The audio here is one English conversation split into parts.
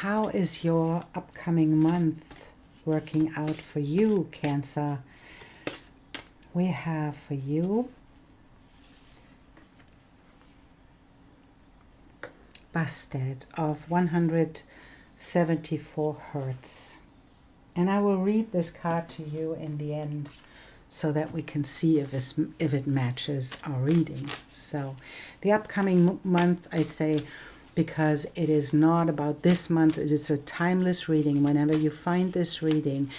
how is your upcoming month working out for you, Cancer? We have for you Busted of 174 Hertz. And I will read this card to you in the end so that we can see if it matches our reading. So the upcoming month, I say, because it is not about this month, it is a timeless reading. Whenever you find this reading,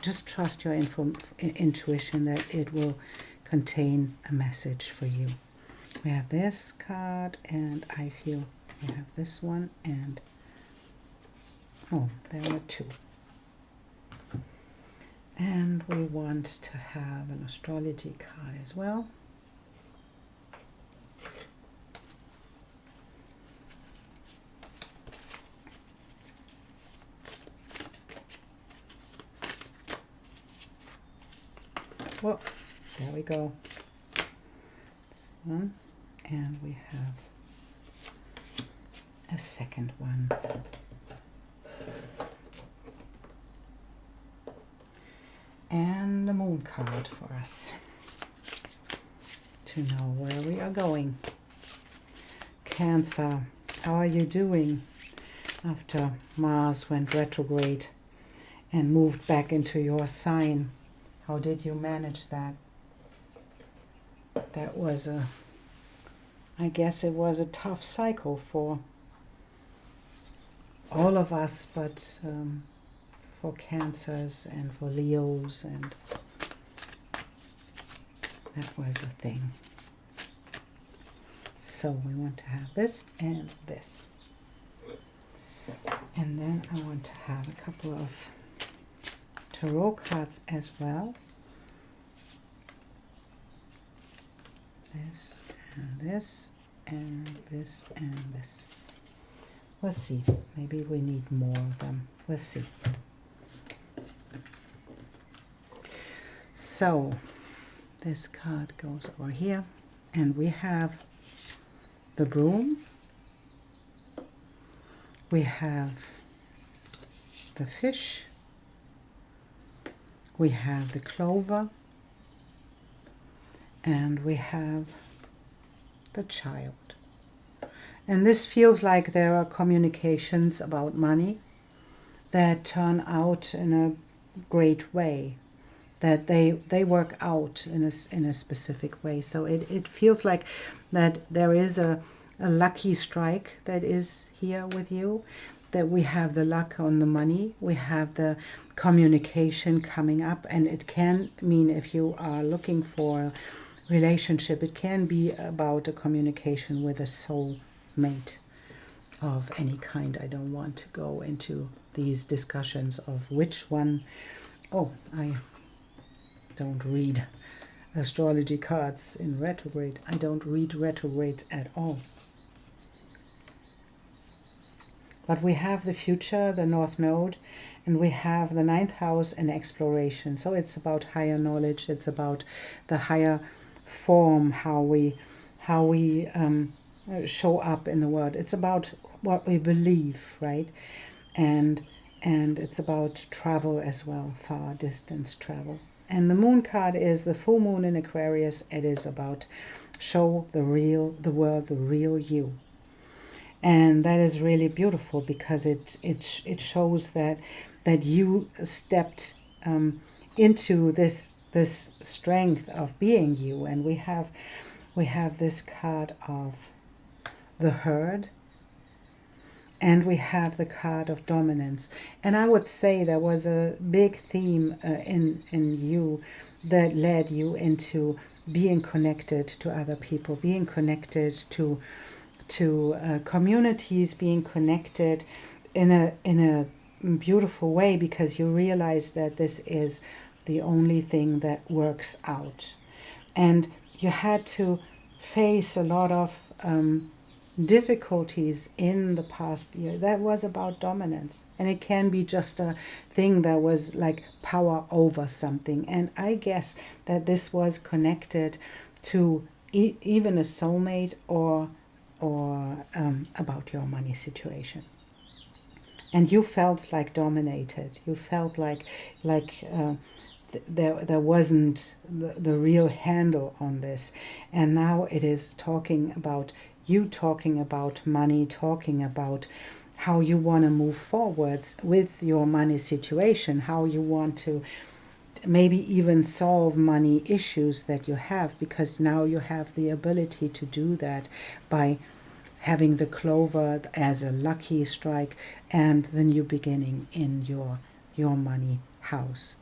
just trust your intuition that it will contain a message for you. We have this card, and I feel we have this one, and oh, there are two. And we want to have an astrology card as well. Well, there we go. This one, and we have a second one. And the moon card for us to know where we are going. Cancer, how are you doing after Mars went retrograde and moved back into your sign? How did you manage that? That was I guess it was a tough cycle for all of us, but for Cancers and for Leos, and that was a thing. So we want to have this and this. And then I want to have a couple of tarot cards as well. This and this and this and this. We'll see. Maybe we need more of them. We'll see. So this card goes over here, and we have the broom. We have the fish. We have the clover. And we have the child. And this feels like there are communications about money that turn out in a great way, that they work out in a specific way. So it feels like that there is a lucky strike that is here with you, that we have the luck on the money, we have the communication coming up, and it can mean, if you are looking for a relationship, it can be about a communication with a soul mate of any kind. I don't want to go into these discussions of which one. Oh, I don't read astrology cards in retrograde. I don't read retrograde at all. But we have the future, the North Node, and we have the 9th house and exploration. So it's about higher knowledge. It's about the higher form, how we show up in the world. It's about what we believe, right? And it's about travel as well, far distance travel. And the moon card is the full moon in Aquarius. It is about show the world, the real you. And that is really beautiful, because it shows that you stepped into this strength of being you. And we have this card of the herd, and we have the card of dominance. And I would say there was a big theme in you that led you into being connected to other people, being connected to communities, being connected in a beautiful way, because you realize that this is the only thing that works out. And you had to face a lot of difficulties in the past year. That was about dominance, and it can be just a thing that was like power over something. And I guess that this was connected to even a soulmate or about your money situation. and you felt like dominated. You felt like there wasn't the real handle on this. And now it is talking about you, talking about money, talking about how you want to move forwards with your money situation, how you want to maybe even solve money issues that you have, because now you have the ability to do that by having the clover as a lucky strike and the new beginning in your money house.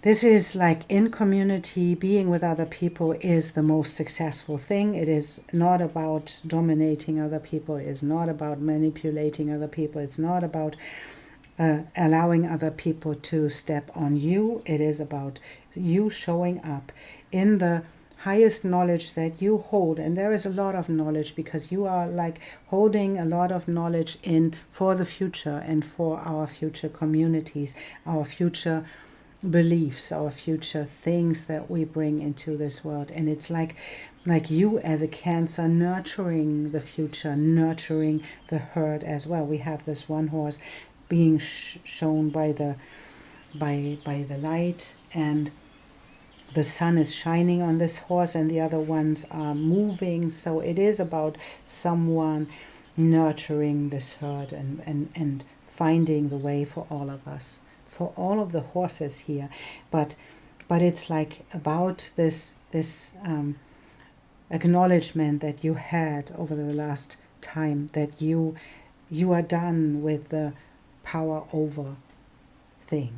This is like in community, being with other people is the most successful thing. It is not about dominating other people. It is not about manipulating other people. It's not about allowing other people to step on you. It is about you showing up in the highest knowledge that you hold. And there is a lot of knowledge, because you are like holding a lot of knowledge in for the future and for our future communities, our future beliefs, our future things that we bring into this world. And it's like you as a Cancer nurturing the future, nurturing the herd as well. We have this one horse being shown by the light, and the sun is shining on this horse, and the other ones are moving. So it is about someone nurturing this herd and finding the way for all of us, for all of the horses here. But it's like about this acknowledgement that you had over the last time, that you are done with the power over thing.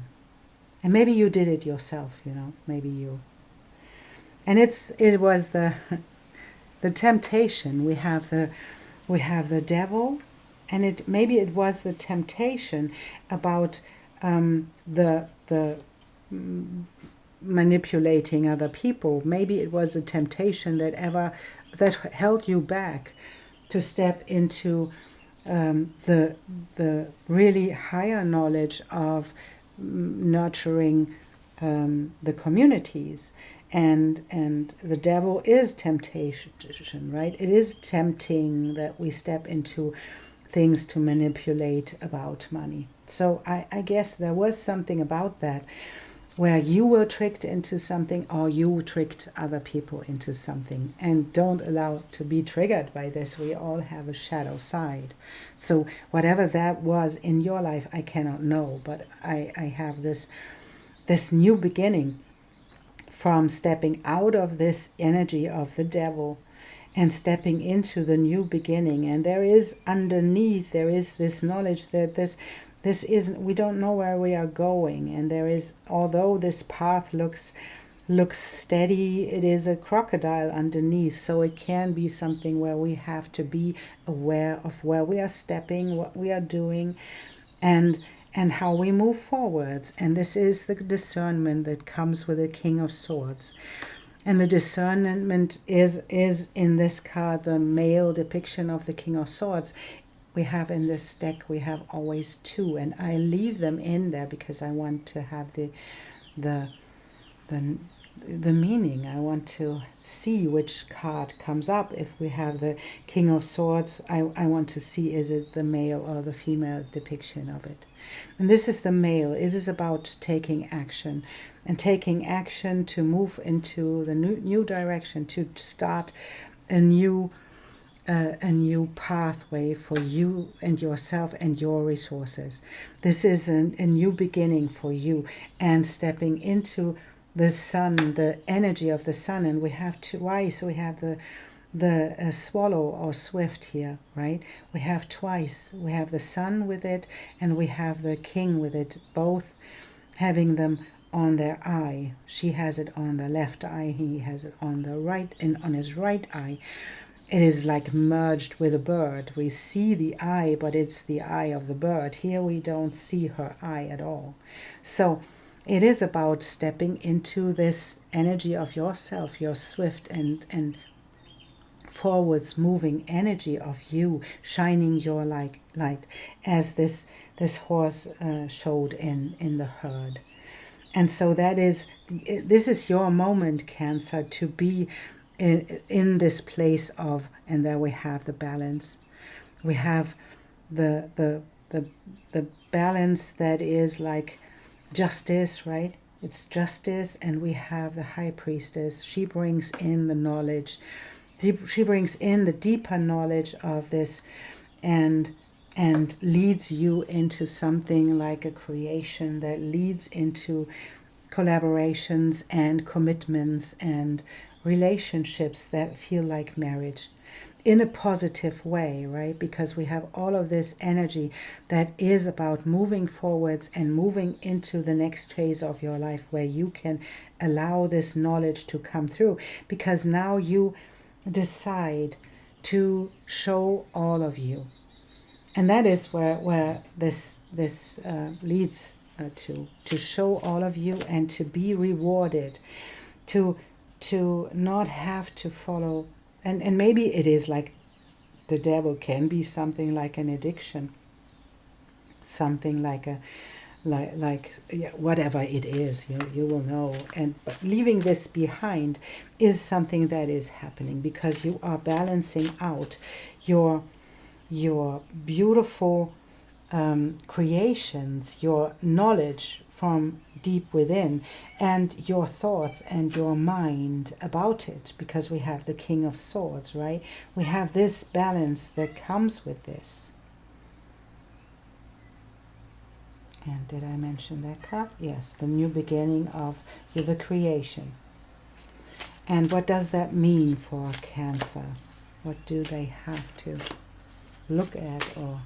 And maybe you did it yourself, maybe you. And it was the temptation. We have the devil, and maybe it was the temptation about the manipulating other people. Maybe it was a temptation that held you back to step into the really higher knowledge of nurturing the communities. And the devil is temptation, right? It is tempting that we step into things to manipulate about money. So I guess there was something about that, where you were tricked into something, or you tricked other people into something. And don't allow to be triggered by this. We all have a shadow side. So whatever that was in your life, I cannot know. But I have this new beginning from stepping out of this energy of the devil and stepping into the new beginning. And there is underneath, there is this knowledge that this isn't, we don't know where we are going. And there is, although this path looks steady, it is a crocodile underneath. So it can be something where we have to be aware of where we are stepping, what we are doing, and how we move forwards. And this is the discernment that comes with the King of Swords. And the discernment is in this card, the male depiction of the King of Swords. We have in this deck, we have always two, and I leave them in there because I want to have the meaning. I want to see which card comes up. If we have the King of Swords, I want to see, is it the male or the female depiction of it. And this is the male. It is about taking action, and taking action to move into the new direction, to start a new pathway for you and yourself and your resources. This is a new beginning for you, and stepping into the sun, the energy of the sun. And we have twice, we have the swallow or swift here, right? We have twice. We have the sun with it, and we have the king with it, both having them on their eye. She has it on the left eye, he has it on the right, and on his right eye. It is like merged with a bird. We see the eye, but it's the eye of the bird. Here we don't see her eye at all. So it is about stepping into this energy of yourself, your swift and forwards moving energy of you, shining your light, as this horse showed in the herd. And so this is your moment, Cancer, to be in this place of, and there we have the balance. We have the the balance that is like justice, right? It's justice, and we have the high priestess. She brings in the knowledge. She brings in the deeper knowledge of this, and leads you into something like a creation that leads into collaborations and commitments and relationships that feel like marriage in a positive way, right? Because we have all of this energy that is about moving forwards and moving into the next phase of your life where you can allow this knowledge to come through, because now you decide to show all of you. And that is where this leads to show all of you and to be rewarded, to not have to follow. And maybe it is like the devil can be something like an addiction, something like a yeah, whatever it is, you will know. But leaving this behind is something that is happening because you are balancing out your beautiful creations, your knowledge from deep within, and your thoughts and your mind about it, because we have the King of Swords, right? We have this balance that comes with this. And did I mention that card? Yes, the new beginning of the creation. And what does that mean for Cancer? What do they have to look at? Or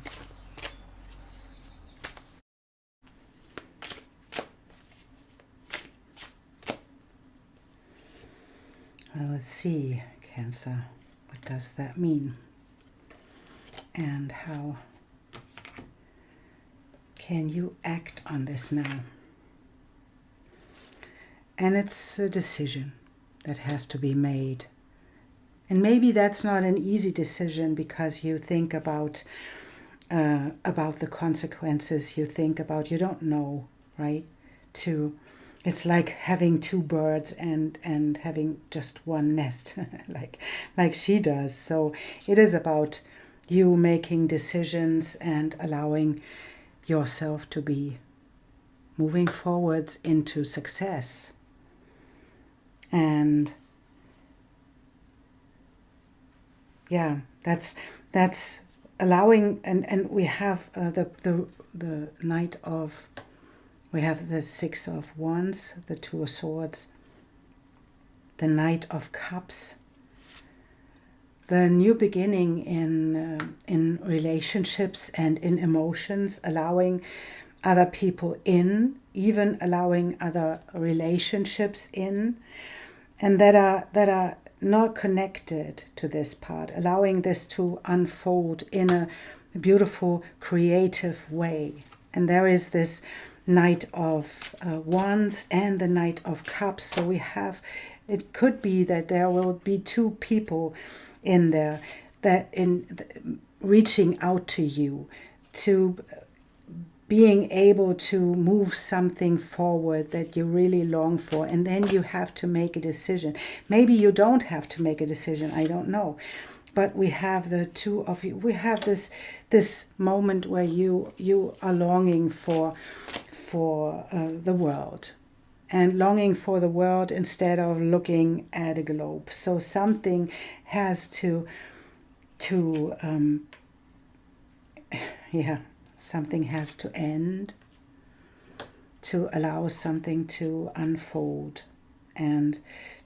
let's see, Cancer, what does that mean? And how can you act on this now? And it's a decision that has to be made. And maybe that's not an easy decision because you think about the consequences. You think about, you don't know, right? It's like having two birds and having just one nest, like she does. So it is about you making decisions and allowing yourself to be moving forwards into success. And yeah, that's allowing. And we have the Knight of, we have the Six of Wands, the Two of Swords, the Knight of Cups, the new beginning in relationships and in emotions, allowing other people in, even allowing other relationships in, and that are not connected to this part, allowing this to unfold in a beautiful, creative way. And there is this Knight of Wands and the Knight of Cups. So we have, it could be that there will be two people in there that reaching out to you, to being able to move something forward that you really long for. And then you have to make a decision. Maybe you don't have to make a decision, I don't know. But we have the two of you. We have this moment where you are longing for the world, and longing for the world instead of looking at a globe. So something has to something has to end to allow something to unfold and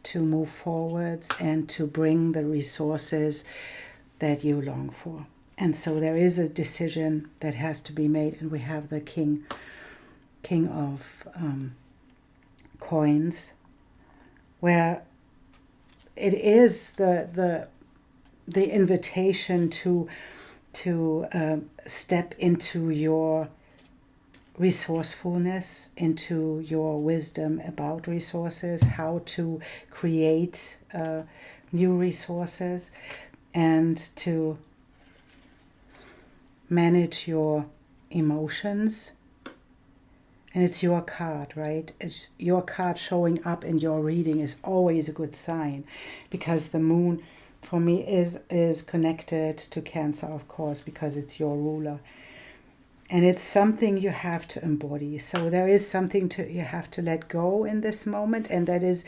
to move forwards and to bring the resources that you long for. And so there is a decision that has to be made, and we have the King of Coins, where it is the invitation to step into your resourcefulness, into your wisdom about resources, how to create new resources, and to manage your emotions. And it's your card, right? It's your card showing up in your reading is always a good sign, because the moon for me is connected to Cancer, of course, because it's your ruler. And it's something you have to embody. So there is something you have to let go in this moment, and that is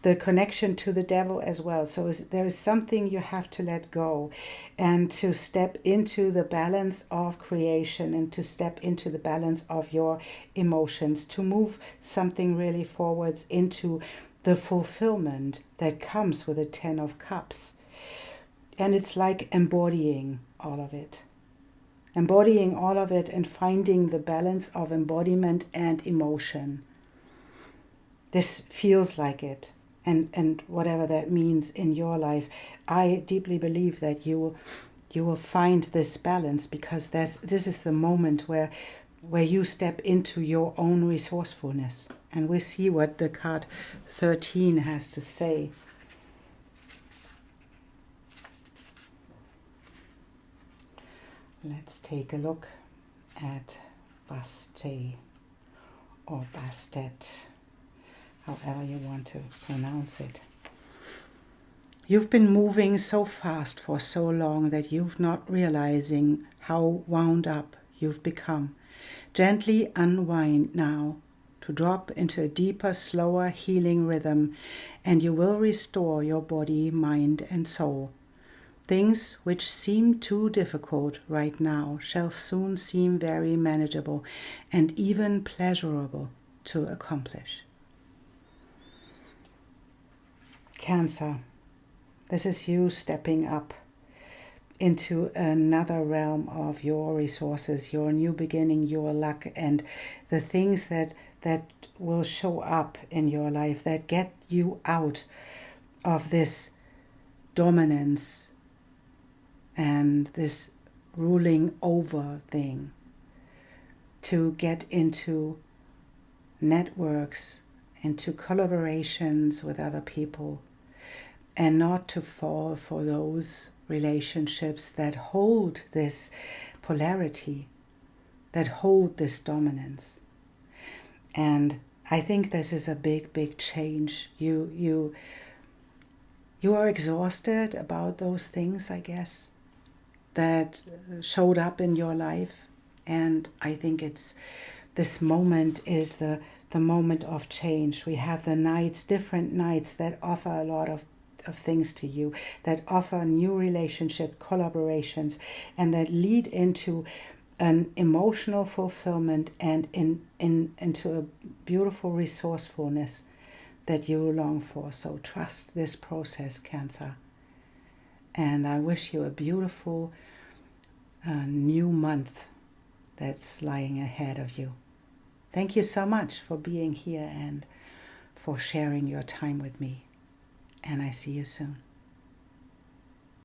the connection to the devil as well. So there is something you have to let go, and to step into the balance of creation, and to step into the balance of your emotions, to move something really forwards into the fulfillment that comes with the 10 of Cups. And it's like embodying all of it. Embodying all of it and finding the balance of embodiment and emotion. This feels like it. And whatever that means in your life, I deeply believe that you will find this balance, because this is the moment where you step into your own resourcefulness. And we see what the card 13 has to say. Let's take a look at Baste or Bastet, however you want to pronounce it. You've been moving so fast for so long that you've not realizing how wound up you've become. Gently unwind now to drop into a deeper, slower healing rhythm, and you will restore your body, mind, and soul. Things which seem too difficult right now shall soon seem very manageable and even pleasurable to accomplish. Cancer, this is you stepping up into another realm of your resources, your new beginning, your luck, and the things that will show up in your life that get you out of this dominance and this ruling over thing, to get into networks, into collaborations with other people, and not to fall for those relationships that hold this polarity, that hold this dominance. And I think this is a big, big change. You are exhausted about those things, I guess, that showed up in your life. And I think this moment is the moment of change. We have the nights, different nights that offer a lot of things to you, that offer new relationship collaborations, and that lead into an emotional fulfillment and into a beautiful resourcefulness that you long for. So trust this process, Cancer. And I wish you a beautiful new month that's lying ahead of you. Thank you so much for being here and for sharing your time with me. And I see you soon.